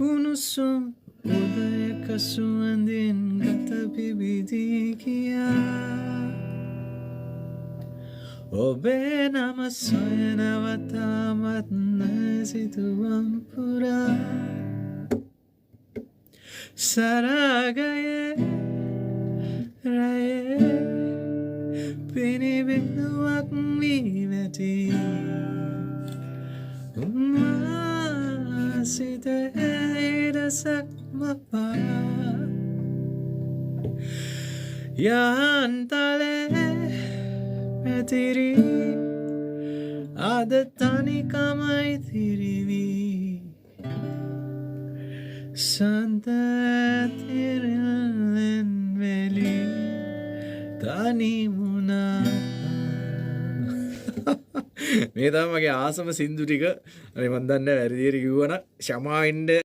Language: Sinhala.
උණුසුම් උදයක සුවඳින් ගත පිබිදී ගියා ඔබේ නම සොයනව තාමත් නැසිතුවම් පුරා සරාගයේ රයේ පිනිබිඳුවක් වී වැටී සිතේ ඉරසක් මපා යහන්තලේ පැතිරි අද තනිකමයි තිරිවී සන්තතිරලෙන් වෙලි තනිමුණා මේ තමයි මගේ ආසම සින්දු ටික. අනේ මන් දන්නේ වැරදියට කිව්වනම් ෂමා වෙන්න